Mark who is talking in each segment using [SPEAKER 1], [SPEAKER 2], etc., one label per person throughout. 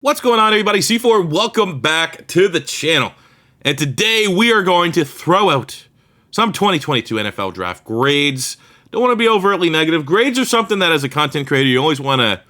[SPEAKER 1] What's going on, everybody? C4, welcome back to the channel. And today we are going to throw out some 2022 NFL draft grades. Don't want to be overtly negative. Grades are something that as a content creator, you always want to,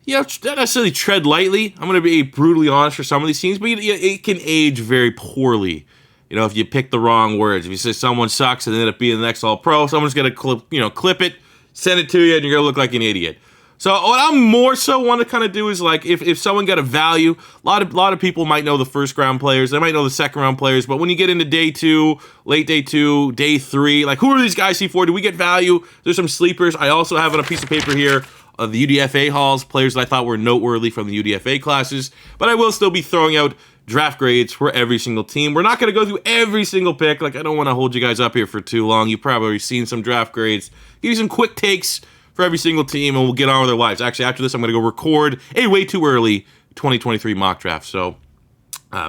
[SPEAKER 1] not necessarily tread lightly. I'm going to be brutally honest for some of these teams, but it can age very poorly. If you pick the wrong words. If you say someone sucks and end up being the next All-Pro, someone's going to clip it, send it to you, and you're going to look like an idiot. So what I'm more so want to kind of do is like if someone got a value, a lot of people might know the first round players, they might know the second round players, but when you get into day 2, late day 2, day 3, like who are these guys C4? Do we get value? There's some sleepers. I also have on a piece of paper here the UDFA hauls, players that I thought were noteworthy from the UDFA classes, but I will still be throwing out draft grades for every single team. We're not going to go through every single pick. Like I don't want to hold you guys up here for too long. You've probably already seen some draft grades. Give you some quick takes for every single team, and we'll get on with our lives. Actually, after this, I'm going to go record a way too early 2023 mock draft. So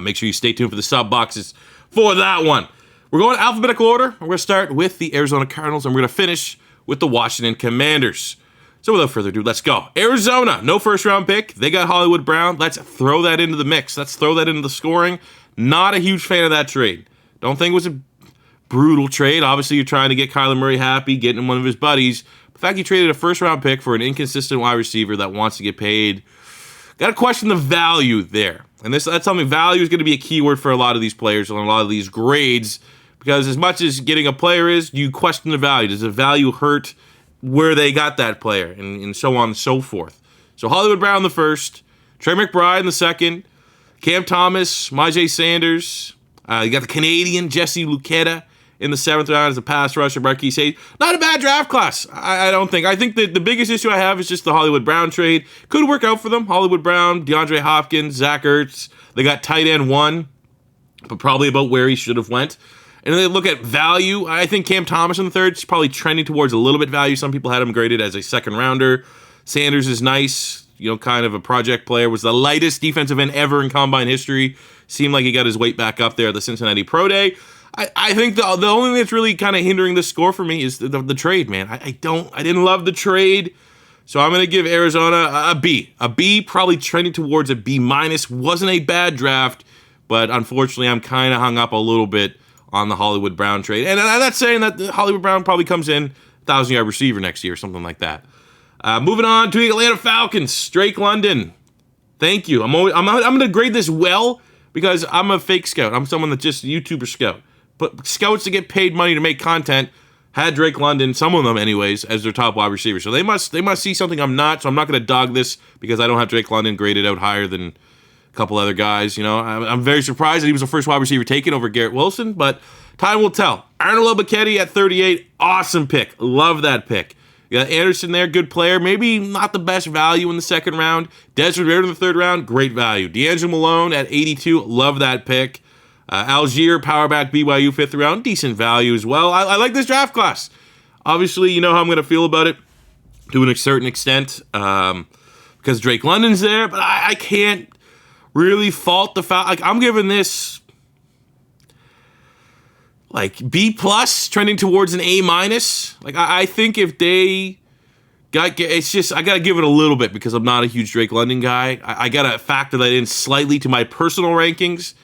[SPEAKER 1] make sure you stay tuned for the sub boxes for that one. We're going alphabetical order. We're going to start with the Arizona Cardinals, and we're going to finish with the Washington Commanders. So without further ado, let's go. Arizona, no first-round pick. They got Hollywood Brown. Let's throw that into the mix. Let's throw that into the scoring. Not a huge fan of that trade. Don't think it was a brutal trade. Obviously, you're trying to get Kyler Murray happy, getting him one of his buddies. The fact you traded a first-round pick for an inconsistent wide receiver that wants to get paid, got to question the value there. And that's something, value is going to be a key word for a lot of these players and a lot of these grades, because as much as getting a player is, you question the value. Does the value hurt where they got that player, and so on and so forth. So Hollywood Brown the first, Trey McBride in the second, Cam Thomas, Myjai Sanders, you got the Canadian Jesse Luketa in the 7th round as a pass rusher. Marquise Hayes. Not a bad draft class, I don't think. I think that the biggest issue I have is just the Hollywood Brown trade. Could work out for them. Hollywood Brown, DeAndre Hopkins, Zach Ertz. They got tight end 1, but probably about where he should have went. And then they look at value. I think Cam Thomas in the 3rd is probably trending towards a little bit value. Some people had him graded as a 2nd rounder. Sanders is nice, kind of a project player. Was the lightest defensive end ever in combine history. Seemed like he got his weight back up there at the Cincinnati Pro Day. I think the only thing that's really kind of hindering the score for me is the trade, man. I didn't love the trade, so I'm going to give Arizona a B. A B, probably trending towards a B-. Wasn't a bad draft, but unfortunately I'm kind of hung up a little bit on the Hollywood Brown trade. And I'm not saying that Hollywood Brown probably comes in 1,000-yard receiver next year or something like that. Moving on to the Atlanta Falcons, Drake London. Thank you. I'm going to grade this well because I'm a fake scout. I'm someone that's just a YouTuber scout. But scouts that get paid money to make content had Drake London, some of them anyways, as their top wide receiver. So they must see something I'm not. So I'm not going to dog this because I don't have Drake London graded out higher than a couple other guys. I'm very surprised that he was the first wide receiver taken over Garrett Wilson, but time will tell. Arnold Obiketie at 38, awesome pick. Love that pick. You got Anderson there, good player. Maybe not the best value in the 2nd round. Desmond Ridder in the 3rd round, great value. D'Angelo Malone at 82, love that pick. Algier, power back, BYU 5th round, decent value as well. I like this draft class. Obviously, you know how I'm going to feel about it to a certain extent because Drake London's there, but I can't really fault the fact. Like, I'm giving this like B+, trending towards an A-. Like, I think if they it's just, I got to give it a little bit because I'm not a huge Drake London guy. I got to factor that in slightly to my personal rankings.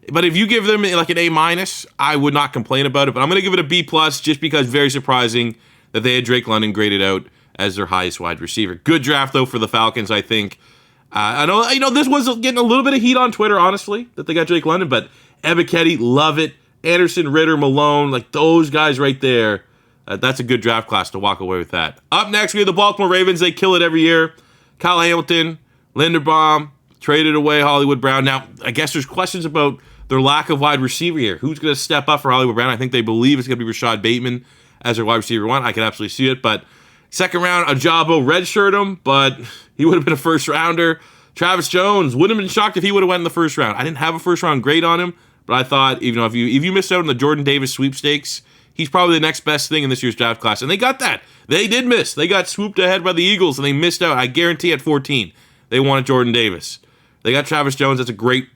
[SPEAKER 1] But if you give them like an A-, I would not complain about it. But I'm going to give it a B+ just because very surprising that they had Drake London graded out as their highest wide receiver. Good draft, though, for the Falcons, I think. I know this was getting a little bit of heat on Twitter, honestly, that they got Drake London. But Obiketie, love it. Anderson, Ridder, Malone, like those guys right there. That's a good draft class to walk away with that. Up next, we have the Baltimore Ravens. They kill it every year. Kyle Hamilton, Linderbaum, traded away Hollywood Brown. Now, I guess there's questions about their lack of wide receiver here. Who's going to step up for Hollywood Brown? I think they believe it's going to be Rashad Bateman as their wide receiver 1. I can absolutely see it. But 2nd round, Ajabo redshirt him, but he would have been a 1st rounder. Travis Jones, wouldn't have been shocked if he would have went in the 1st round. I didn't have a 1st round grade on him, but I thought, if you missed out on the Jordan Davis sweepstakes, he's probably the next best thing in this year's draft class. And they got that. They did miss. They got swooped ahead by the Eagles, and they missed out. I guarantee at 14, they wanted Jordan Davis. They got Travis Jones. That's a great,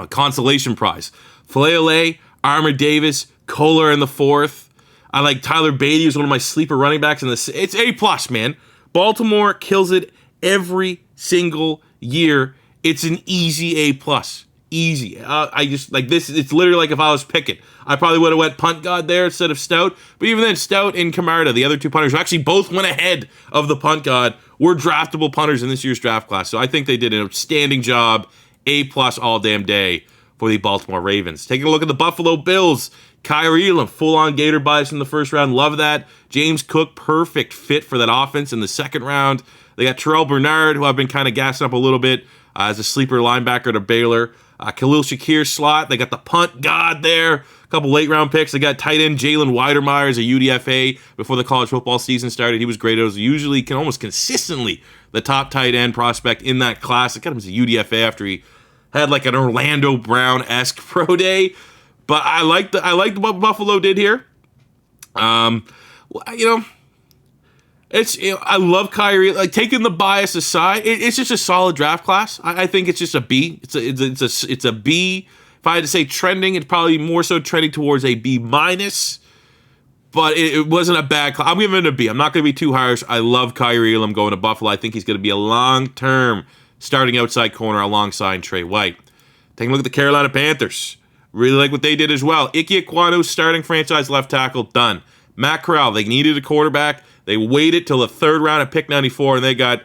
[SPEAKER 1] consolation prize. Falele, Armour Davis, Kohler in the 4th. I like Tyler Beatty, who's one of my sleeper running backs. It's A+, man. Baltimore kills it every single year. It's an easy A+. Easy. I just, like, this, it's literally like if I was Pickett. I probably would have went punt god there instead of Stout. But even then, Stout and Camarda, the other two punters, who actually both went ahead of the punt god, were draftable punters in this year's draft class. So I think they did an outstanding job. A+ all damn day for the Baltimore Ravens. Taking a look at the Buffalo Bills. Kyrie Elam, full-on Gator bias in the first round. Love that. James Cook, perfect fit for that offense in the second round. They got Terrell Bernard, who I've been kind of gassing up a little bit as a sleeper linebacker to Baylor. Khalil Shakir slot. They got the punt god there. A couple late-round picks. They got tight end Jalen Weidermeyer as a UDFA before the college football season started. He was great. It was usually, almost consistently, the top tight end prospect in that class. I got him as a UDFA after he had like an Orlando Brown-esque pro day. But I like what Buffalo did here. I love Kyrie. Like, taking the bias aside, it's just a solid draft class. I think it's just a B. It's a B. If I had to say trending, it's probably more so trending towards a B-. But it wasn't a bad class. I'm giving it a B. I'm not going to be too harsh. I love Kyrie Elam going to Buffalo. I think he's going to be a long-term starting outside corner alongside Trey White. Taking a look at the Carolina Panthers. Really like what they did as well. Ike Ekwonu starting franchise left tackle, done. Matt Corral, they needed a quarterback. They waited till the third round at pick 94, and they got,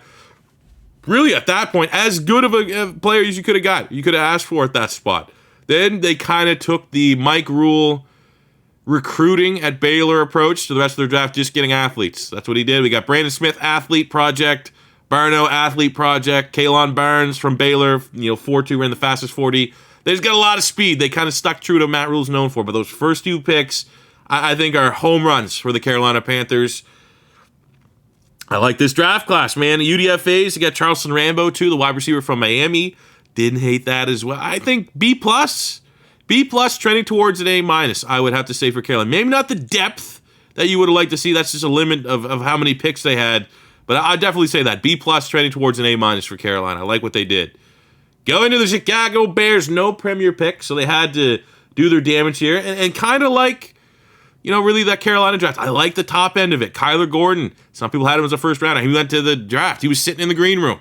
[SPEAKER 1] really at that point, as good of a player as you could have got. You could have asked for at that spot. Then they kind of took the Mike Rule recruiting at Baylor approach to the rest of their draft, just getting athletes. That's what he did. We got Brandon Smith, athlete project. Barno, athlete project. Kaylon Barnes from Baylor, 4.2, ran the fastest 40. They just got a lot of speed. They kind of stuck true to what Matt Rule's known for. But those first two picks, I think, are home runs for the Carolina Panthers. I like this draft class, man. UDFAs, you got Charleston Rambo, too, the wide receiver from Miami. Didn't hate that as well. I think B+. B+ trending towards an A-, I would have to say, for Carolina. Maybe not the depth that you would have liked to see. That's just a limit of how many picks they had. But I'd definitely say that. B+ trending towards an A- for Carolina. I like what they did. Going to the Chicago Bears, no premier pick, so they had to do their damage here. And kind of like, really that Carolina draft. I like the top end of it. Kyler Gordon. Some people had him as a first rounder. He went to the draft. He was sitting in the green room.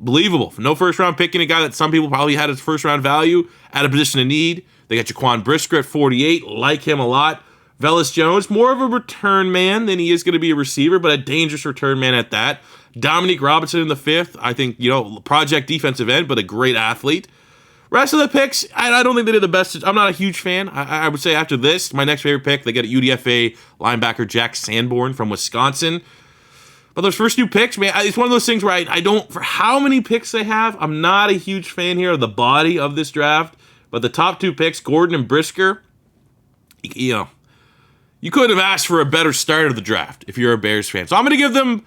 [SPEAKER 1] Believable. No first round pick in a guy that some people probably had as first round value at a position of need. They got Jaquan Brisker at 48. Like him a lot. Velus Jones, more of a return man than he is going to be a receiver, but a dangerous return man at that. Dominique Robinson in the 5th. I think, project defensive end, but a great athlete. Rest of the picks, I don't think they did the best. I'm not a huge fan. I would say after this, my next favorite pick, they got a UDFA linebacker, Jack Sanborn from Wisconsin. But those first two picks, man, it's one of those things where I don't, for how many picks they have, I'm not a huge fan here of the body of this draft. But the top two picks, Gordon and Brisker, you couldn't have asked for a better start of the draft if you're a Bears fan. So I'm going to give them,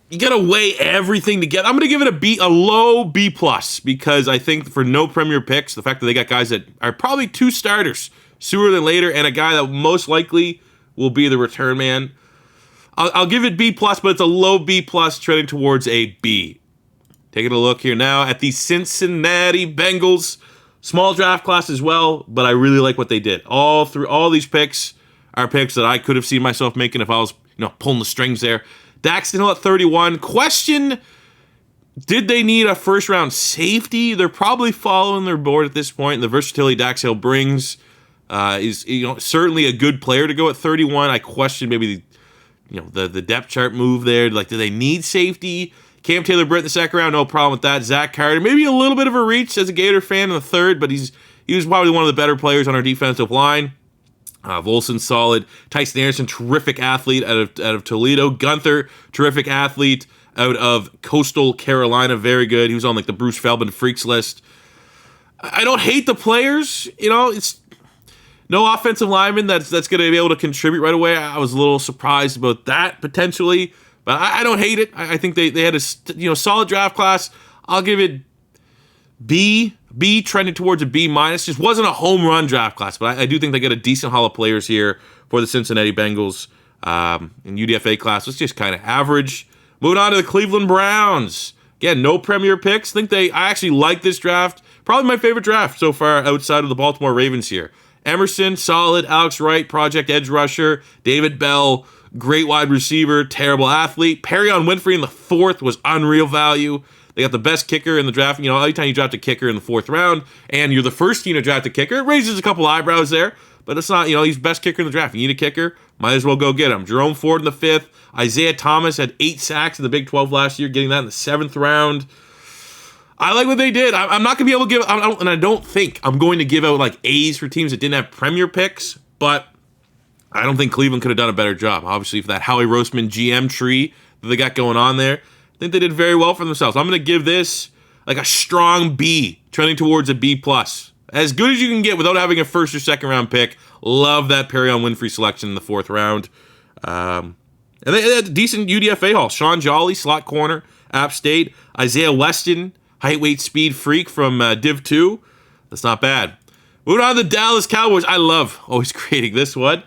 [SPEAKER 1] you got to weigh everything together. I'm going to give it a low B+, because I think for no premier picks, the fact that they got guys that are probably two starters sooner than later, and a guy that most likely will be the return man, I'll give it B+, but it's a low B+, trending towards a B. Taking a look here now at the Cincinnati Bengals. Small draft class as well, but I really like what they did. All these picks are picks that I could have seen myself making if I was, pulling the strings there. Daxton Hill at 31. Question, did they need a first-round safety? They're probably following their board at this point. The versatility Dax Hill brings is certainly a good player to go at 31. I question maybe the depth chart move there. Like, do they need safety? Cam Taylor-Britt in the second round, no problem with that. Zach Carter, maybe a little bit of a reach as a Gator fan in the third, but he was probably one of the better players on our defensive line. Volson, solid. Tyson Anderson, terrific athlete out of Toledo. Gunther, terrific athlete out of Coastal Carolina, very good. He was on the Bruce Feldman Freaks list. I don't hate the players. It's no offensive lineman that's going to be able to contribute right away. I was a little surprised about that potentially, but I don't hate it. I think they had a solid draft class. I'll give it B trending towards a B-. Just wasn't a home run draft class, but I do think they got a decent haul of players here for the Cincinnati Bengals. In UDFA class was just kind of average. Moving on to the Cleveland Browns. Again, no premier picks. I actually like this draft. Probably my favorite draft so far outside of the Baltimore Ravens here. Emerson, solid. Alex Wright, project edge rusher. David Bell, great wide receiver, terrible athlete. Perrion Winfrey in the 4th was unreal value. They got the best kicker in the draft. You know, every time you draft a kicker in the 4th round and you're the first team to draft a kicker, it raises a couple eyebrows there. But it's not, you know, he's best kicker in the draft. You need a kicker, might as well go get him. Jerome Ford in the 5th. Isaiah Thomas had 8 sacks in the Big 12 last year, getting that in the 7th round. I like what they did. I'm not going to be able to give, and I don't think I'm going to give out like A's for teams that didn't have premier picks, but I don't think Cleveland could have done a better job. Obviously, for that Howie Roseman GM tree that they got going on there, I think they did very well for themselves. I'm going to give this like a strong B, trending towards a B+. As good as you can get without having a 1st or 2nd round pick. Love that Perrion Winfrey selection in the 4th round. And they had a decent UDFA haul. Sean Jolly, slot corner, App State. Isaiah Weston, height, weight, speed freak from Div 2. That's not bad. Moving on to the Dallas Cowboys. I love always creating this one.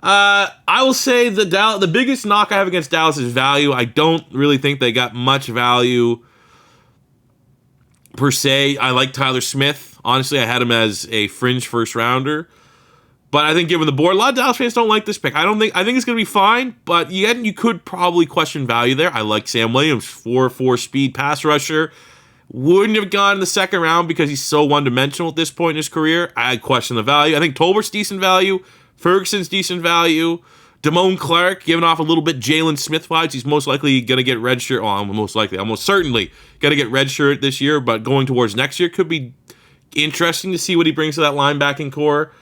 [SPEAKER 1] I will say the biggest knock I have against Dallas is value. I don't really think they got much value per se. I like Tyler Smith. Honestly, I had him as a fringe 1st rounder. But I think given the board, a lot of Dallas fans don't like this pick. I think it's going to be fine, but you could probably question value there. I like Sam Williams, 4.4 speed pass rusher. Wouldn't have gone in the 2nd round because he's so one-dimensional at this point in his career. I'd question the value. I think Tolbert's decent value. Ferguson's decent value. Damone Clark, giving off a little bit Jalen Smith vibes. He's most likely going to get redshirt. Well, almost certainly going to get redshirt this year, but going towards next year could be interesting to see what he brings to that linebacking core.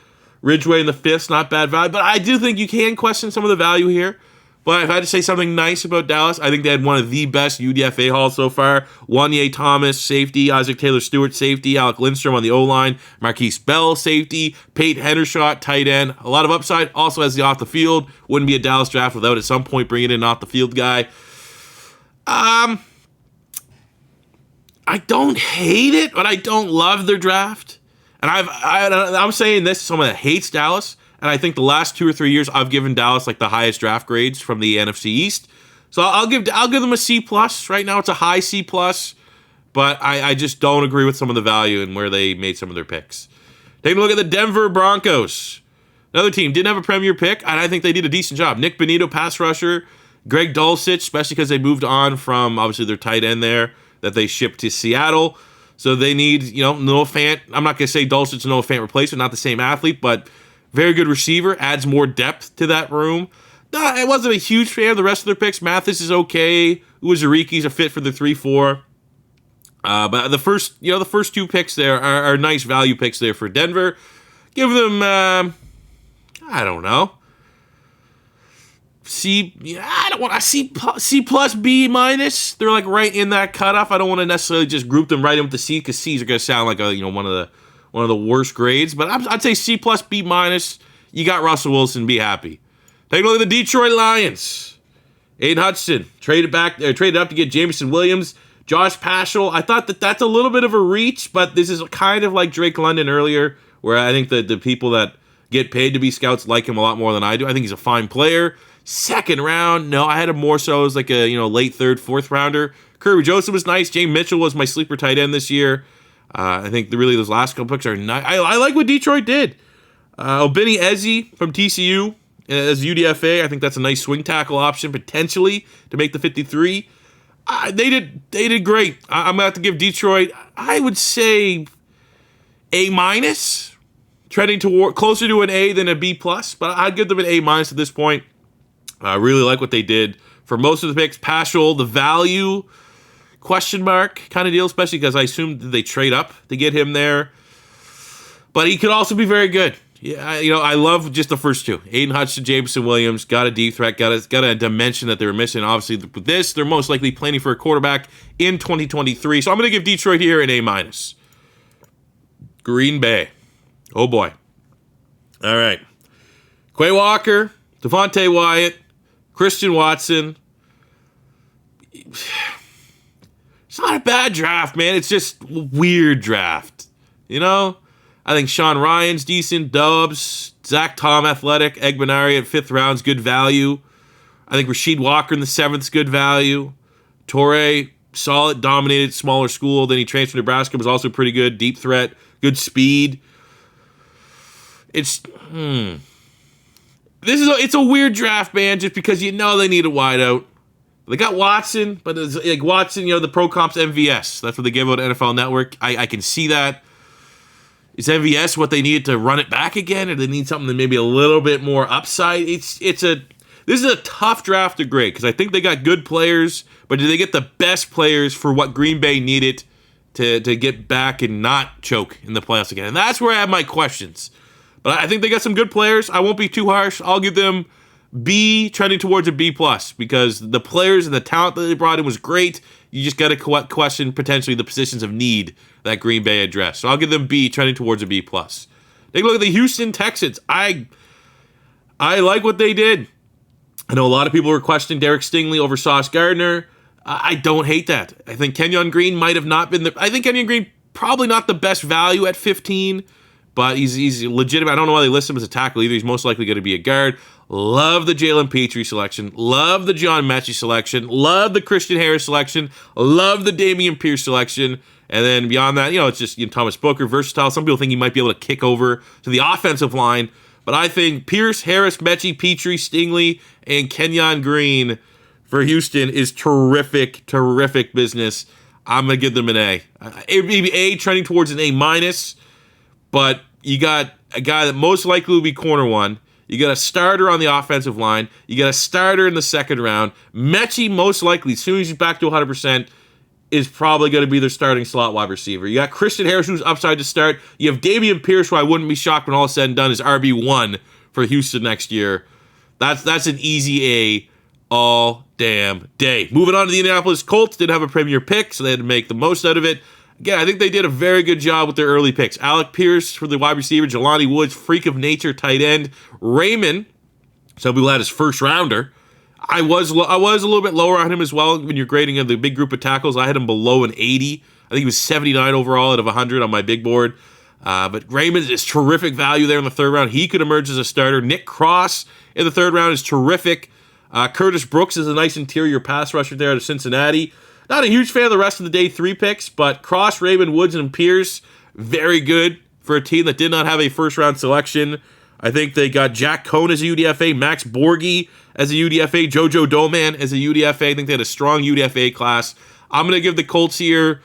[SPEAKER 1] Ridgeway in the 5th, not bad value, but I do think you can question some of the value here. But if I had to say something nice about Dallas, I think they had one of the best UDFA hauls so far. Wanye Thomas, safety. Isaac Taylor-Stewart, safety. Alec Lindstrom on the O-line. Marquise Bell, safety. Peyton Hendershot, tight end. A lot of upside. Also has the off the field. Wouldn't be a Dallas draft without at some point bringing in an off the field guy. I don't hate it, but I don't love their draft. And I'm saying this as someone that hates Dallas. And I think the last 2 or 3 years, I've given Dallas like the highest draft grades from the NFC East. So I'll give them a C+. Right now, it's a high C+. But I just don't agree with some of the value and where they made some of their picks. Taking a look at the Denver Broncos. Another team didn't have a premier pick, and I think they did a decent job. Nick Bonito, pass rusher. Greg Dulcich, especially because they moved on from, obviously, their tight end there that they shipped to Seattle. So they need, Noah Fant. I'm not going to say Dulcich's Noah Fant replacement, not the same athlete, but very good receiver, adds more depth to that room. I wasn't a huge fan of the rest of their picks. Mathis is okay. Uwazuriki's a fit for the 3-4. But the first 2 picks there are nice value picks there for Denver. Give them, I don't know. I don't want a C plus B minus. They're like right in that cutoff. I don't want to necessarily just group them right in with the C because C's are going to sound like one of the worst grades. But I'd say C plus B minus. You got Russell Wilson. Be happy. Take a look at the Detroit Lions. Aiden Hudson traded up to get Jameson Williams. Josh Paschal. I thought that's a little bit of a reach, but this is kind of like Drake London earlier, where I think the people that get paid to be scouts like him a lot more than I do. I think he's a fine player. 2nd round, no, I had him more so as like a late 3rd, 4th rounder. Kirby Joseph was nice. James Mitchell was my sleeper tight end this year. I think those last couple picks are nice. I like what Detroit did. Obini Eze from TCU as UDFA. I think that's a nice swing tackle option potentially to make the 53. They did great. I'm gonna have to give Detroit, I would say, A minus, trending toward closer to an A than a B plus. But I'd give them an A minus at this point. I really like what they did for most of the picks. Paschal, the value question mark kind of deal, especially because I assumed they trade up to get him there. But he could also be very good. Yeah, I love just the first 2. Aiden Hudson, Jameson Williams, got a deep threat, got a dimension that they were missing. Obviously, with this, they're most likely planning for a quarterback in 2023. So I'm going to give Detroit here an A minus. Green Bay. Oh, boy. All right. Quay Walker, Devontae Wyatt, Christian Watson. It's not a bad draft, man. It's just a weird draft. I think Sean Ryan's decent. Dubs. Zach Tom, athletic. Egbenari at 5th round's good value. I think Rasheed Walker in the 7th's good value. Torrey, solid, dominated, smaller school. Then he transferred to Nebraska, was also pretty good. Deep threat, good speed. it's a weird draft, man, just because they need a wideout. They got Watson, but it's like Watson, the pro comp's MVS. That's what they give out at NFL Network. I can see that. Is MVS what they need to run it back again, or they need something that maybe a little bit more upside? This is a tough draft to grade because I think they got good players, but did they get the best players for what Green Bay needed to get back and not choke in the playoffs again? And that's where I have my questions. But I think they got some good players. I won't be too harsh. I'll give them B, trending towards a B+, because the players and the talent that they brought in was great. You just got to question potentially the positions of need that Green Bay addressed. So I'll give them B, trending towards a B+. Take a look at the Houston Texans. I like what they did. I know a lot of people were questioning Derek Stingley over Sauce Gardner. I don't hate that. I think Kenyon Green might have not been I think Kenyon Green probably not the best value at 15, but he's legitimate. I don't know why they list him as a tackle either. He's most likely going to be a guard. Love the Jalen Petrie selection. Love the John Mechie selection. Love the Christian Harris selection. Love the Dameon Pierce selection. And then beyond that, it's just Thomas Booker, versatile. Some people think he might be able to kick over to the offensive line. But I think Pierce, Harris, Mechie, Petrie, Stingley, and Kenyon Green for Houston is terrific business. I'm going to give them an A. Maybe A, trending towards an A-, but you got a guy that most likely will be corner one. You got a starter on the offensive line. You got a starter in the second round. Mechie, most likely, as soon as he's back to 100%, is probably going to be their starting slot wide receiver. You got Christian Harris, who's upside to start. You have Dameon Pierce, who I wouldn't be shocked when all is said and done is RB1 for Houston next year. That's an easy A all damn day. Moving on to the Annapolis Colts. Didn't have a premier pick, so they had to make the most out of it. Again, I think they did a very good job with their early picks. Alec Pierce for the wide receiver, Jelani Woods, freak of nature, tight end. Raymond, some people had his first rounder. I was a little bit lower on him as well when you're grading the big group of tackles. I had him below an 80. I think he was 79 overall out of 100 on my big board. But Raymond is terrific value there in the third round. He could emerge as a starter. Nick Cross in the third round is terrific. Curtis Brooks is a nice interior pass rusher there out of Cincinnati. Not a huge fan of the rest of the day 3 picks, but Cross, Raymond, Woods, and Pierce, very good for a team that did not have a first-round selection. I think they got Jack Cohn as a UDFA, Max Borghi as a UDFA, JoJo Doman as a UDFA. I think they had a strong UDFA class. I'm going to give the Colts here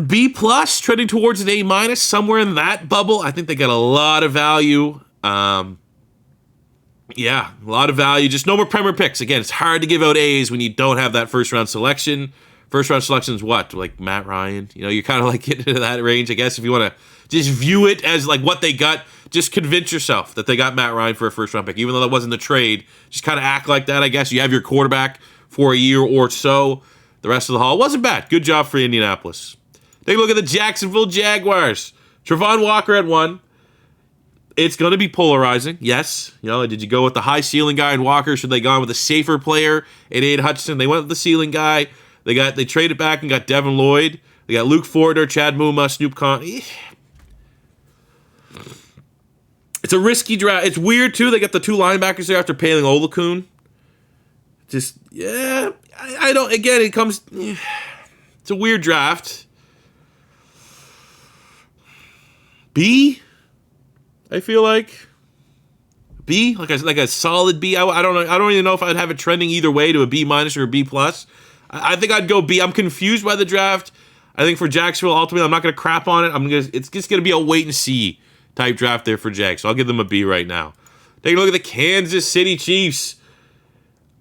[SPEAKER 1] B+, trending towards an A-, somewhere in that bubble. I think they got a lot of value. Yeah, a lot of value. Just no more premier picks. Again, it's hard to give out A's when you don't have that first-round selection. First-round selection is what? Like Matt Ryan? You're kind of like getting into that range, I guess, if you want to just view it as like what they got. Just convince yourself that they got Matt Ryan for a first-round pick. Even though that wasn't the trade, just kind of act like that, I guess. You have your quarterback for a year or so. The rest of the haul wasn't bad. Good job for Indianapolis. Take a look at the Jacksonville Jaguars. Taekwon Walker at 1. It's going to be polarizing, yes. Did you go with the high ceiling guy in Walker? Should they gone with a safer player in Aiden Hutchinson? They went with the ceiling guy. They traded back and got Devin Lloyd. They got Luke Forder, Chad Muma, Snoop Con. It's a risky draft. It's weird too. They got the 2 linebackers there after Paling Olakun. Just I don't. Again, it comes. It's a weird draft. B. I feel like B, like a solid B. I don't know. I don't even know if I'd have it trending either way to a B- or a B+. I think I'd go B. I'm confused by the draft. I think for Jacksonville, ultimately, I'm not going to crap on it. It's just going to be a wait and see type draft there for Jags. So I'll give them a B right now. Take a look at the Kansas City Chiefs.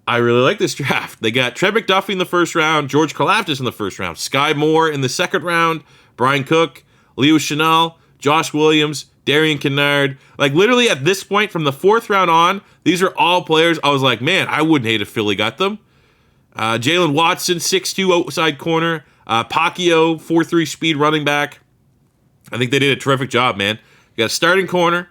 [SPEAKER 1] I really like this draft. They got Trent McDuffie in the first round, George Karlaftis in the first round, Sky Moore in the second round, Brian Cook, Leo Chenal, Josh Williams, Darian Kennard. Like literally at this point from the 4th round on, these are all players I was like, man, I wouldn't hate if Philly got them. Jalen Watson, 6'2" outside corner. Pacquiao, 4'3" speed running back. I think they did a terrific job, man. You got a starting corner.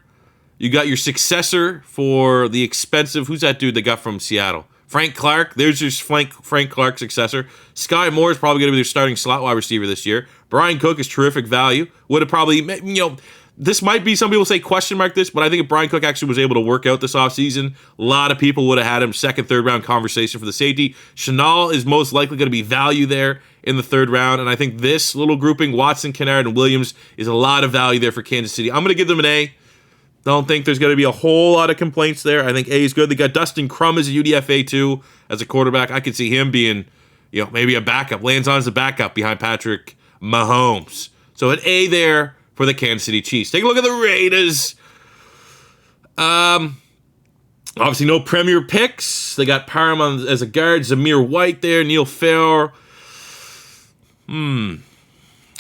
[SPEAKER 1] You got your successor for the expensive, who's that dude they got from Seattle? Frank Clark. There's your Frank Clark successor. Sky Moore is probably going to be their starting slot wide receiver this year. Brian Cook is terrific value. Would have probably, this might be, some people say question mark this, but I think if Brian Cook actually was able to work out this offseason, a lot of people would have had him second, third round conversation for the safety. Chenal is most likely going to be value there in the third round, and I think this little grouping, Watson, Kennard, and Williams, is a lot of value there for Kansas City. I'm going to give them an A. Don't think there's going to be a whole lot of complaints there. I think A is good. They got Dustin Crum as a UDFA too, as a quarterback. I could see him being, maybe a backup. Lands on as a backup behind Patrick Mahomes. So an A there for the Kansas City Chiefs. Take a look at the Raiders. Obviously no premier picks. They got Parham as a guard. Zamir White there. Neil Farrell. This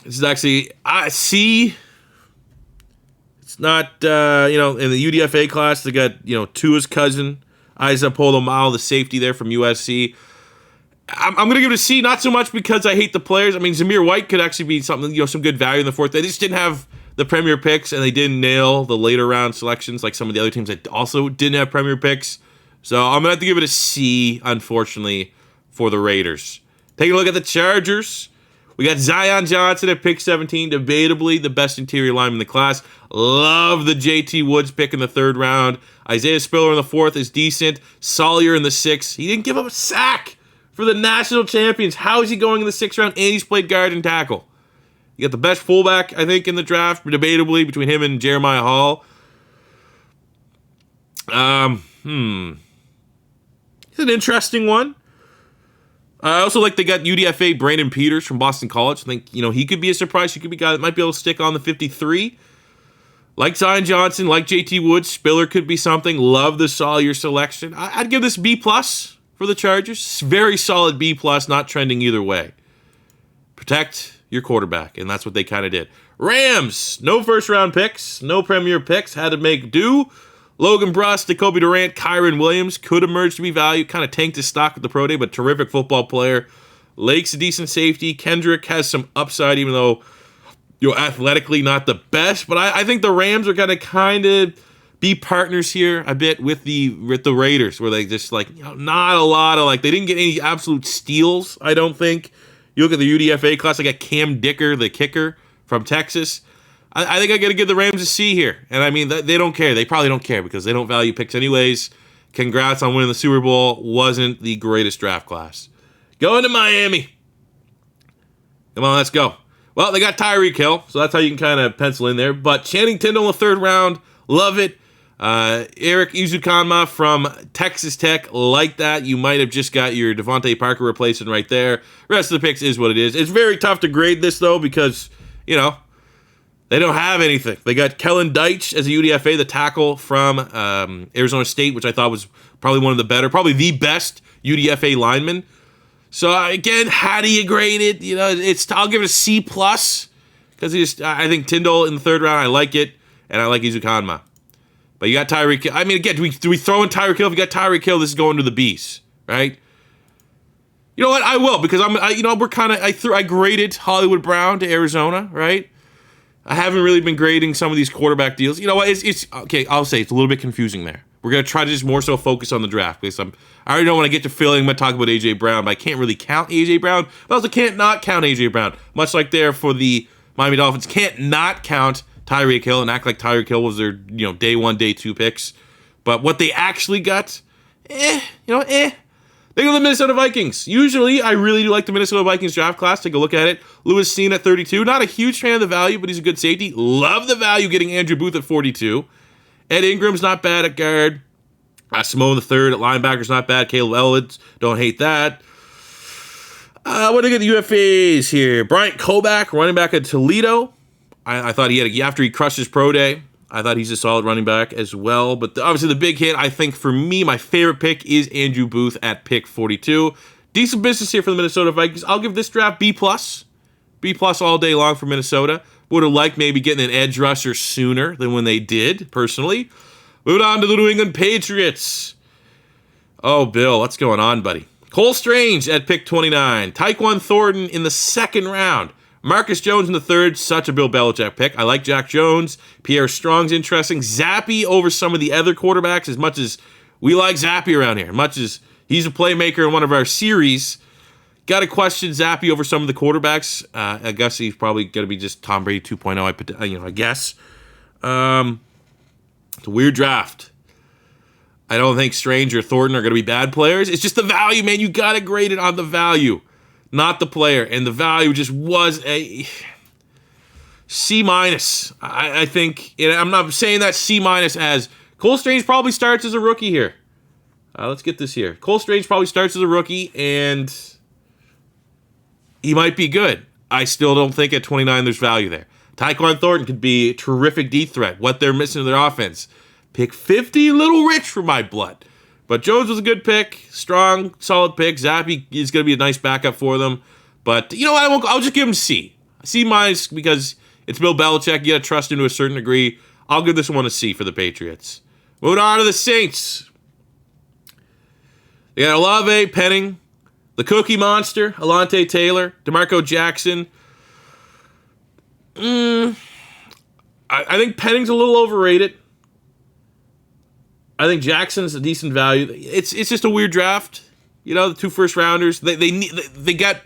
[SPEAKER 1] is actually C. It's not, in the UDFA class, they got, Tua's cousin, Isa Polamalu, the safety there from USC. I'm going to give it a C, not so much because I hate the players. I mean, Zamir White could actually be something, some good value in the fourth. They just didn't have the premier picks, and they didn't nail the later round selections like some of the other teams that also didn't have premier picks. So I'm going to have to give it a C, unfortunately, for the Raiders. Take a look at the Chargers. We got Zion Johnson at pick 17, debatably the best interior lineman in the class. Love the JT Woods pick in the third round. Isaiah Spiller in the fourth is decent. Sawyer in the sixth. He didn't give up a sack for the national champions. How is he going in the sixth round? And he's played guard and tackle. You got the best fullback, I think, in the draft, debatably, between him and Jeremiah Hall. It's an interesting one. I also like they got UDFA Brandon Peters from Boston College. I think, he could be a surprise. He could be a guy that might be able to stick on the 53. Like Zion Johnson, like JT Woods, Spiller could be something. Love the Sawyer selection. I'd give this B+ for the Chargers. Very solid B+, not trending either way. Protect your quarterback, and that's what they kind of did. Rams, no first-round picks, no premier picks, had to make do. Logan Bruss, Jacoby Durant, Kyron Williams could emerge to be value. Kind of tanked his stock with the pro day, but terrific football player. Lake's a decent safety. Kendrick has some upside, even though athletically not the best. But I think the Rams are going to kind of be partners here a bit with the Raiders, where they just not a lot of they didn't get any absolute steals. I don't think. You look at the UDFA class. I got Cam Dicker, the kicker from Texas. I think I got to give the Rams a C here. And I mean, they don't care. They probably don't care because they don't value picks anyways. Congrats on winning the Super Bowl. Wasn't the greatest draft class. Going to Miami. Come on, let's go. Well, they got Tyreek Hill, so that's how you can kind of pencil in there. But Channing Tindall in the third round, love it. Eric Izukanma from Texas Tech, like that. You might have just got your Devontae Parker replacement right there. Rest of the picks is what it is. It's very tough to grade this, though, because, they don't have anything. They got Kellen Deitch as a UDFA, the tackle from Arizona State, which I thought was probably one of the better, probably the best UDFA lineman. So again, how do you grade it? I'll give it a C+ because I think Tyndall in the third round, I like it, and I like Izukanma. But you got Tyreek. I mean, again, do we throw in Tyreek Hill? If you got Tyreek Hill, this is going to the Bs, right? You know what? I will because I graded Hollywood Brown to Arizona, right? I haven't really been grading some of these quarterback deals. You know what? It's okay. I'll say it's a little bit confusing there. We're going to try to just more so focus on the draft because I already know when I get to feeling, I'm going to talk about A.J. Brown, but I can't really count A.J. Brown. But I also can't not count A.J. Brown. Much like there for the Miami Dolphins, can't not count Tyreek Hill and act like Tyreek Hill was their day one, day two picks. But what they actually got, They go to the Minnesota Vikings. Usually, I really do like the Minnesota Vikings draft class. Take a look at it. Lewis Seen at 32. Not a huge fan of the value, but he's a good safety. Love the value getting Andrew Booth at 42. Ed Ingram's not bad at guard. Simone the third at linebacker's not bad. Caleb Elliott, don't hate that. What do we get the UFAs here? Bryant Koback, running back at Toledo. I thought after he crushed his pro day, I thought he's a solid running back as well. But obviously the big hit, I think for me, my favorite pick is Andrew Booth at pick 42. Decent business here for the Minnesota Vikings. I'll give this draft B+. B+ all day long for Minnesota. Would have liked maybe getting an edge rusher sooner than when they did, personally. Moving on to the New England Patriots. Oh, Bill, what's going on, buddy? Cole Strange at pick 29. Taekwon Thornton in the second round. Marcus Jones in the third. Such a Bill Belichick pick. I like Jack Jones. Pierre Strong's interesting. Zappy over some of the other quarterbacks, as much as we like Zappy around here. Much as he's a playmaker in one of our series. Got to question Zappy over some of the quarterbacks. I guess he's probably going to be just Tom Brady 2.0, I guess. It's a weird draft. I don't think Strange or Thornton are going to be bad players. It's just the value, man. You got to grade it on the value, not the player. And the value just was C minus. I think, and I'm not saying that C minus as Cole Strange probably starts as a rookie here. Let's get this here. Cole Strange probably starts as a rookie, and he might be good. I still don't think at 29 there's value there. Taekwon Thornton could be a terrific deep threat. What they're missing in their offense. Pick 50, a little rich for my blood. But Jones was a good pick. Strong, solid pick. Zappy is going to be a nice backup for them. But, you know what? I'll just give him C. C minus because it's Bill Belichick. You got to trust him to a certain degree. I'll give this one a C for the Patriots. Moving on to the Saints. They got Olave, Penning, the Cookie Monster, Alontae Taylor, DeMarco Jackson. I think Penning's a little overrated. I think Jackson's a decent value. It's just a weird draft. You know, the 2 first rounders. They got.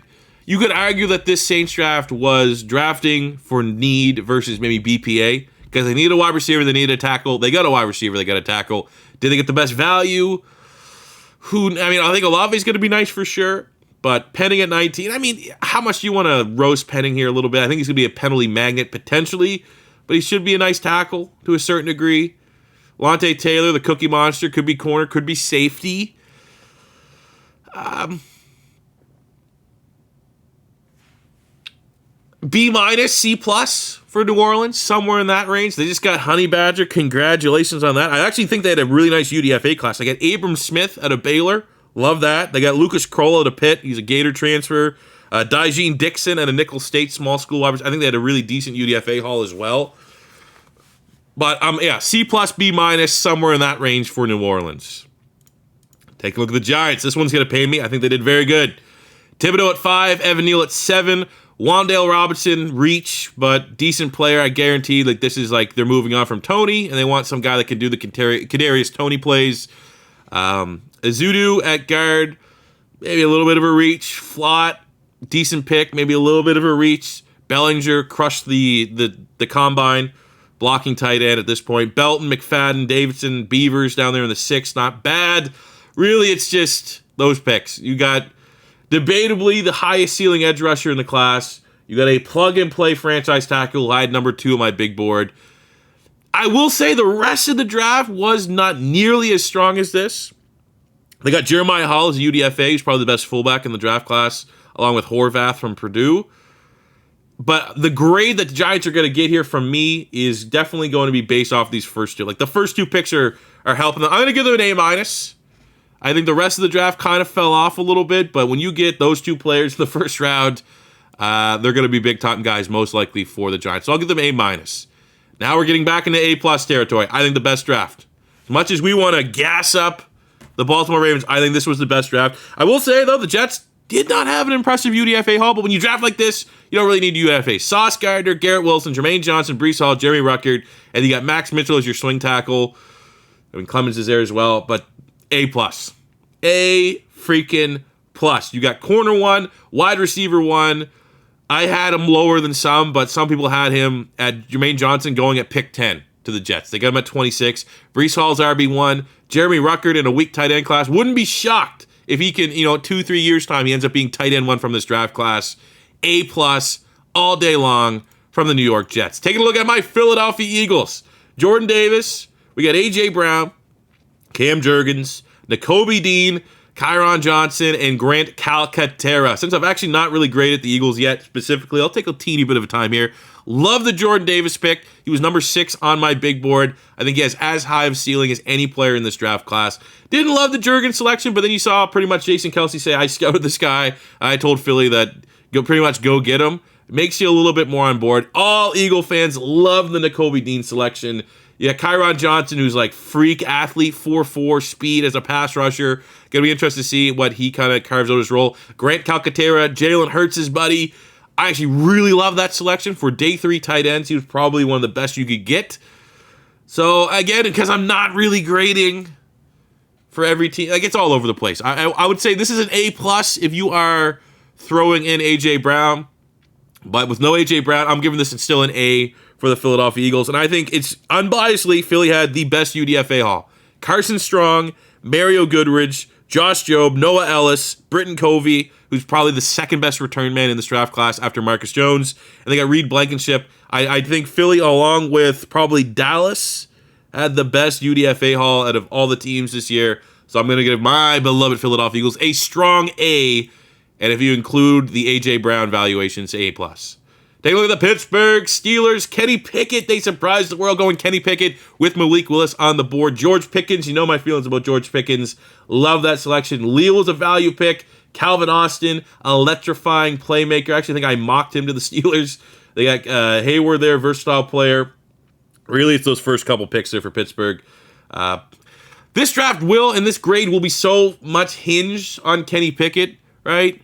[SPEAKER 1] You could argue that this Saints draft was drafting for need versus maybe BPA because they need a wide receiver, they need a tackle. They got a wide receiver, they got a tackle. Did they get the best value? I think Olave's going to be nice for sure. But Penning at 19, how much do you want to roast Penning here a little bit? I think he's going to be a penalty magnet potentially, but he should be a nice tackle to a certain degree. Alontae Taylor, the Cookie Monster, could be corner, could be safety. B minus, C plus for New Orleans, somewhere in that range. They just got Honey Badger. Congratulations on that. I actually think they had a really nice UDFA class. They got Abram Smith out of Baylor. Love that. They got Lucas Kroll out of Pitt. He's a Gator transfer. Dijene Dixon at a Nicholls State small school. I think they had a really decent UDFA haul as well. But C plus, B minus, somewhere in that range for New Orleans. Take a look at the Giants. This one's going to pay me. I think they did very good. Thibodeau at 5, Evan Neal at 7, Wan'Dale Robinson, reach, but decent player. I guarantee this is they're moving on from Tony, and they want some guy that can do the Kadarius Toney plays. Azudu at guard, maybe a little bit of a reach. Flott, decent pick, maybe a little bit of a reach. Bellinger crushed the combine, blocking tight end at this point. Belton, McFadden, Davidson, Beavers down there in the 6th, not bad. Really, it's just those picks. You got debatably the highest ceiling edge rusher in the class. You got a plug-and-play franchise tackle. I had number 2 on my big board. I will say the rest of the draft was not nearly as strong as this. They got Jeremiah Hall as a UDFA. He's probably the best fullback in the draft class, along with Horvath from Purdue. But the grade that the Giants are going to get here from me is definitely going to be based off these first 2. The first 2 picks are helping them. I'm going to give them an A minus. I think the rest of the draft kind of fell off a little bit, but when you get those 2 players in the first round, they're going to be big-time guys most likely for the Giants. So I'll give them A minus. Now we're getting back into A plus territory. I think the best draft. As much as we want to gas up the Baltimore Ravens, I think this was the best draft. I will say, though, the Jets did not have an impressive UDFA haul, but when you draft like this, you don't really need UDFA. Sauce Gardner, Garrett Wilson, Jermaine Johnson, Breece Hall, Jeremy Ruckert, and you got Max Mitchell as your swing tackle. Clemens is there as well, but A plus. A freaking plus. You got corner 1, wide receiver 1. I had him lower than some, but some people had him at Jermaine Johnson going at pick 10 to the Jets. They got him at 26. Breece Hall's RB1. Jeremy Ruckert in a weak tight end class. Wouldn't be shocked if he can, 2-3 years' time, he ends up being tight end 1 from this draft class. A plus all day long from the New York Jets. Taking a look at my Philadelphia Eagles. Jordan Davis. We got A.J. Brown, Cam Jurgens, Nakobe Dean, Kyron Johnson, and Grant Calcaterra. Since I've actually not really graded the Eagles yet specifically, I'll take a teeny bit of a time here. Love the Jordan Davis pick. He was number 6 on my big board. I think he has as high of ceiling as any player in this draft class. Didn't love the Jurgens selection, but then you saw pretty much Jason Kelce say, I scouted this guy. I told Philly that pretty much go get him. It makes you a little bit more on board. All Eagle fans love the Nakobe Dean selection. Yeah, Kyron Johnson, who's freak athlete, 4.4 speed as a pass rusher. Gonna be interested to see what he kind of carves out his role. Grant Calcaterra, Jalen Hurts' buddy. I actually really love that selection for day 3 tight ends. He was probably one of the best you could get. So again, because I'm not really grading for every team, it's all over the place. I would say this is an A plus if you are throwing in A.J. Brown. But with no A.J. Brown, I'm giving this still an A for the Philadelphia Eagles. And I think it's unbiasedly, Philly had the best UDFA haul. Carson Strong, Mario Goodrich, Josh Jobe, Noah Ellis, Britton Covey, who's probably the second best return man in this draft class after Marcus Jones. And they got Reed Blankenship. I think Philly, along with probably Dallas, had the best UDFA haul out of all the teams this year. So I'm going to give my beloved Philadelphia Eagles a strong A. And if you include the A.J. Brown valuations, A+. Take a look at the Pittsburgh Steelers. Kenny Pickett. They surprised the world going Kenny Pickett with Malik Willis on the board. George Pickens. You know my feelings about George Pickens. Love that selection. Leal was a value pick. Calvin Austin, electrifying playmaker. Actually, I think I mocked him to the Steelers. They got Hayward there, versatile player. Really, it's those first couple picks there for Pittsburgh. This draft and this grade will be so much hinged on Kenny Pickett, right?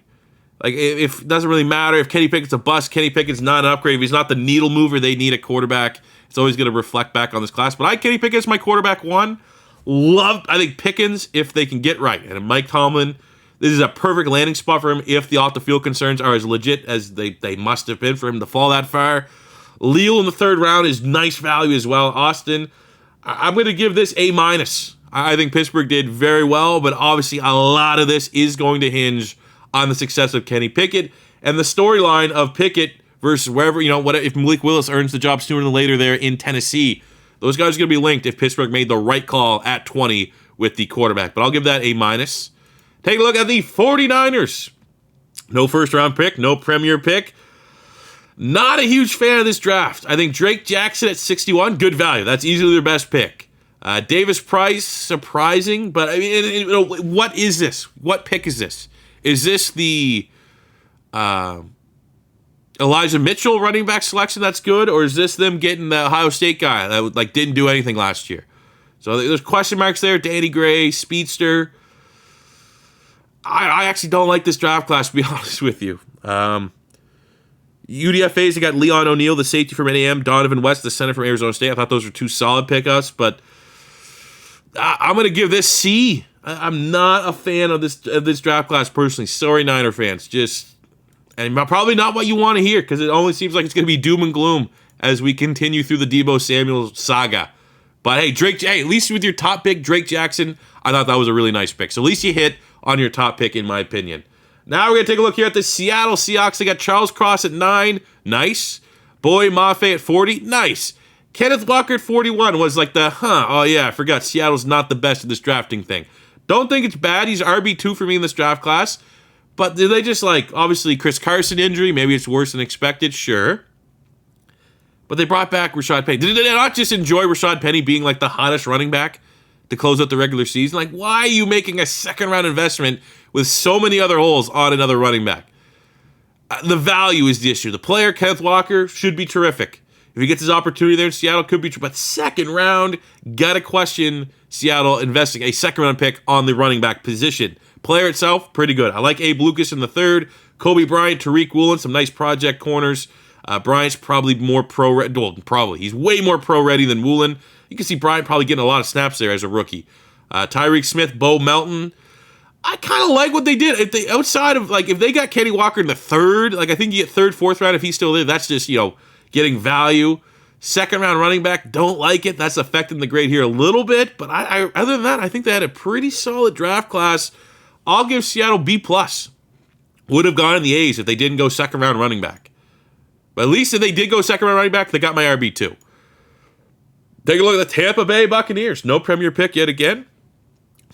[SPEAKER 1] Like, if it doesn't really matter if Kenny Pickett's a bust, Kenny Pickett's not an upgrade. If he's not the needle mover they need at quarterback, it's always going to reflect back on this class. But Kenny Pickett's my quarterback one. I think Pickens, if they can get right. And Mike Tomlin, this is a perfect landing spot for him if the off-the-field concerns are as legit as they must have been for him to fall that far. Leal in the third round is nice value as well. Austin, I'm going to give this A-. I think Pittsburgh did very well, but obviously a lot of this is going to hinge on the success of Kenny Pickett and the storyline of Pickett versus wherever, what if Malik Willis earns the job sooner than later there in Tennessee. Those guys are going to be linked if Pittsburgh made the right call at 20 with the quarterback. But I'll give that A-. Take a look at the 49ers. No first-round pick, no premier pick. Not a huge fan of this draft. I think Drake Jackson at 61, good value. That's easily their best pick. Davis Price, surprising, but I mean, what is this? What pick is this? Is this the Elijah Mitchell running back selection that's good, or is this them getting the Ohio State guy that didn't do anything last year? So there's question marks there. Danny Gray, speedster. I actually don't like this draft class, to be honest with you. UDFAs, they got Leon O'Neal, the safety from NAM, Donovan West, the center from Arizona State. I thought those were two solid pickups, but I'm going to give this C. I'm not a fan of this draft class personally. Sorry, Niner fans. And probably not what you want to hear, because it only seems like it's going to be doom and gloom as we continue through the Deebo Samuel saga. But hey, at least with your top pick, Drake Jackson, I thought that was a really nice pick. So at least you hit on your top pick, in my opinion. Now we're going to take a look here at the Seattle Seahawks. They got Charles Cross at 9. Nice. Boy Mafe at 40. Nice. Kenneth Walker at 41 was like I forgot. Seattle's not the best at this drafting thing. Don't think it's bad. He's RB2 for me in this draft class. But did they just obviously Chris Carson injury? Maybe it's worse than expected. Sure. But they brought back Rashad Penny. Did they not just enjoy Rashad Penny being the hottest running back to close out the regular season? Why are you making a second-round investment with so many other holes on another running back? The value is the issue. The player, Kenneth Walker, should be terrific. If he gets his opportunity there in Seattle, could be true. But second round, gotta question Seattle investing a second-round pick on the running back position. Player itself, pretty good. I like Abe Lucas in the third. Kobe Bryant, Tariq Woolen, some nice project corners. Bryant's probably more pro-ready. Well, probably. He's way more pro-ready than Woolen. You can see Bryant probably getting a lot of snaps there as a rookie. Tyreek Smith, Bo Melton. I kind of like what they did. If they if they got Kenny Walker in the third, I think you get third, fourth round if he's still there. That's just, getting value. Second round running back, don't like it. That's affecting the grade here a little bit. But I other than that, I think they had a pretty solid draft class. I'll give Seattle B+. Would have gone in the A's if they didn't go second round running back. But at least if they did go second round running back, they got my RB2. Take a look at the Tampa Bay Buccaneers. No premier pick yet again.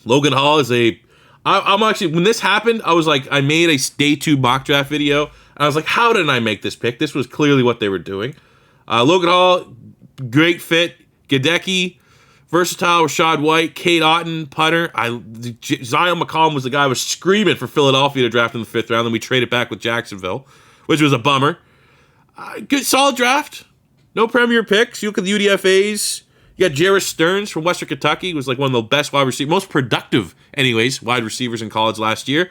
[SPEAKER 1] Logan Hall is I'm actually, when this happened, I was I made a day 2 mock draft video. And I was how did I make this pick? This was clearly what they were doing. Logan Hall, great fit. Gadecki, versatile. Rashad White, Kate Otten, punter. Zion McCollum was the guy who was screaming for Philadelphia to draft in the 5th round. Then we traded back with Jacksonville, which was a bummer. Good, solid draft. No premier picks. You look at the UDFAs. You got Jarris Stearns from Western Kentucky, who was one of the best wide receivers, most productive, anyways, wide receivers in college last year.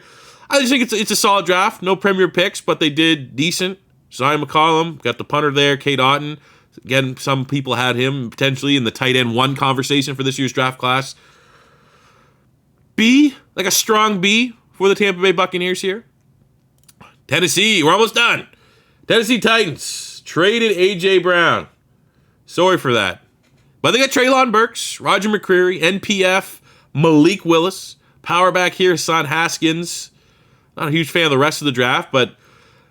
[SPEAKER 1] I just think it's a solid draft. No premier picks, but they did decent. Zion McCollum, got the punter there, Kate Otten. Again, some people had him potentially in the tight end 1 conversation for this year's draft class. B, a strong B for the Tampa Bay Buccaneers here. Tennessee, we're almost done. Tennessee Titans traded A.J. Brown. Sorry for that. But they got Treylon Burks, Roger McCreary, NPF, Malik Willis, power back here, Hassan Haskins. Not a huge fan of the rest of the draft, but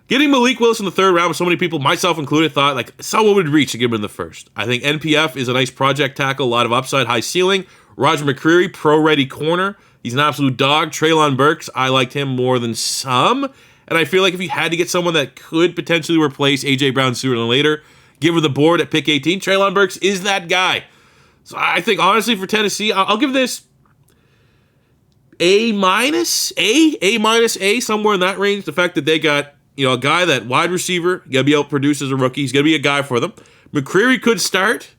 [SPEAKER 1] getting Malik Willis in the third round, with so many people, myself included, thought like someone would reach to get him in the first. I think NPF is a nice project tackle, a lot of upside, high ceiling. Roger McCreary, pro-ready corner. He's an absolute dog. Treylon Burks, I liked him more than some. And I feel like if you had to get someone that could potentially replace A.J. Brown sooner than later, give her the board at pick 18, Treylon Burks is that guy. So I think, honestly, for Tennessee, I'll give this A-, somewhere in that range. The fact that they got, a guy that wide receiver, got to be outproduced as a rookie. He's going to be a guy for them. McCreary could start.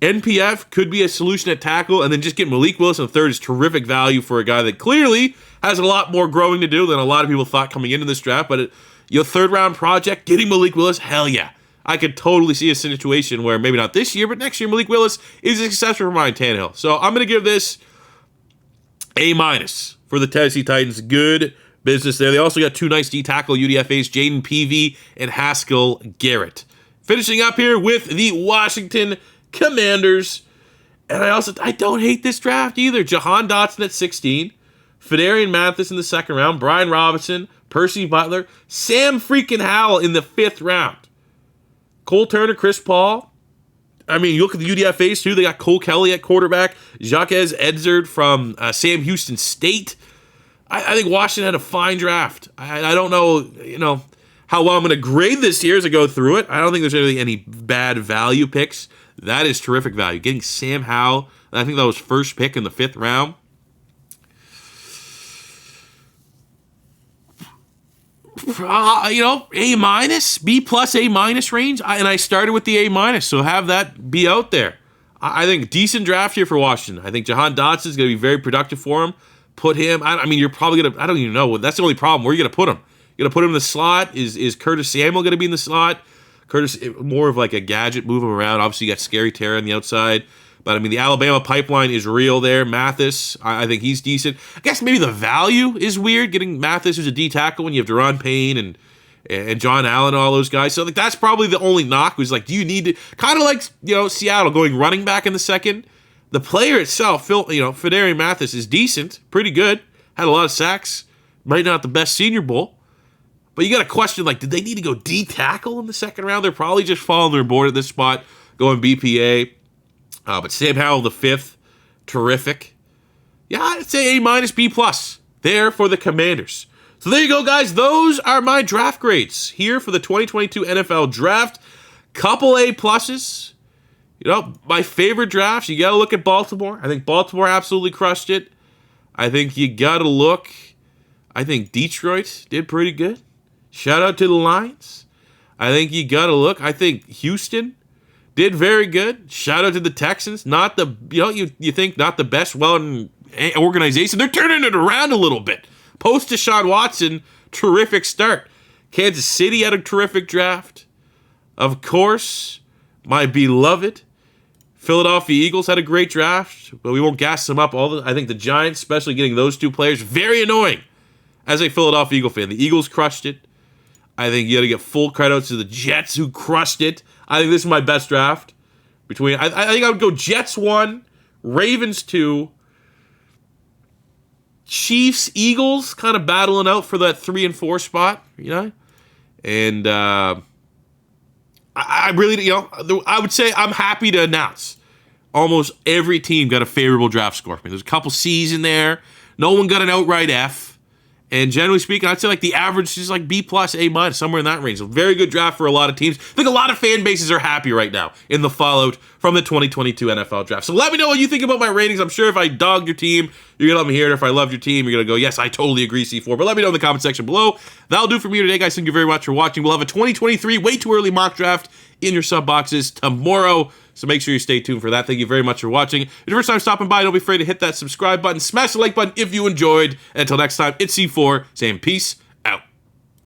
[SPEAKER 1] NPF could be a solution at tackle, and then just get Malik Willis in the third is terrific value for a guy that clearly has a lot more growing to do than a lot of people thought coming into this draft. But your third-round project, getting Malik Willis, hell yeah. I could totally see a situation where maybe not this year, but next year Malik Willis is a successor for Ryan Tannehill. So I'm going to give this A- for the Tennessee Titans. Good business there. They also got two nice D-tackle UDFAs, Jaden Peavy and Haskell Garrett. Finishing up here with the Washington Commanders. And I don't hate this draft either. Jahan Dotson at 16. Fedarian Mathis in the second round. Brian Robinson. Percy Butler. Sam freaking Howell in the 5th round. Cole Turner, Chris Paul. I mean, you look at the UDFAs too. They got Cole Kelly at quarterback. Jacques Edzard from Sam Houston State. I think Washington had a fine draft. I don't know, how well I'm going to grade this year as I go through it. I don't think there's really any bad value picks. That is terrific value. Getting Sam Howell, I think that was first pick in the 5th round. A-, B+, A- range. And I started with the A-, so have that be out there. I think decent draft here for Washington. I think Jahan Dotson is going to be very productive for him. Put him, you're probably going to, I don't even know. That's the only problem. Where are you going to put him? You're going to put him in the slot? Is Curtis Samuel going to be in the slot? Curtis, more of like a gadget, move him around. Obviously, you got Scary Terra on the outside. But, the Alabama pipeline is real there. Mathis, I think he's decent. I guess maybe the value is weird, getting Mathis as a D-tackle when you have Deron Payne and John Allen and all those guys. So, that's probably the only knock was like, do you need to, kind of like, Seattle going running back in the second. The player itself, Fedarian Mathis is decent, pretty good. Had a lot of sacks. Might not the best Senior Bowl. But you got to question, did they need to go D-tackle in the second round? They're probably just following their board at this spot, going BPA. But Sam Howell, the 5th, terrific. Yeah, I'd say A-, B+ there for the Commanders. So there you go, guys. Those are my draft grades here for the 2022 NFL Draft. Couple A+. My favorite drafts, you got to look at Baltimore. I think Baltimore absolutely crushed it. I think you got to look. I think Detroit did pretty good. Shout out to the Lions. I think you got to look. I think Houston did very good. Shout out to the Texans. Not the, you think not the best organization. They're turning it around a little bit. Post Deshaun Watson, terrific start. Kansas City had a terrific draft. Of course, my beloved Philadelphia Eagles had a great draft, but we won't gas them up. I think the Giants, especially getting those two players, very annoying as a Philadelphia Eagle fan. The Eagles crushed it. I think you got to get full credit to the Jets who crushed it. I think this is my best draft. I think I would go Jets 1, Ravens 2, Chiefs, Eagles kind of battling out for that 3 and 4 spot, And I really, I would say I'm happy to announce almost every team got a favorable draft score. There's a couple C's in there. No one got an outright F. And generally speaking, I'd say the average is B+, A-, somewhere in that range. A very good draft for a lot of teams. I think a lot of fan bases are happy right now in the fallout from the 2022 NFL Draft. So let me know what you think about my ratings. I'm sure if I dogged your team, you're going to let me hear it. If I loved your team, you're going to go, yes, I totally agree, C4. But let me know in the comment section below. That'll do for me today, guys. Thank you very much for watching. We'll have a 2023 way too early mock draft in your sub boxes tomorrow. So make sure you stay tuned for that. Thank you very much for watching. If it's your first time stopping by, don't be afraid to hit that subscribe button. Smash the like button if you enjoyed. And until next time, it's C4 saying peace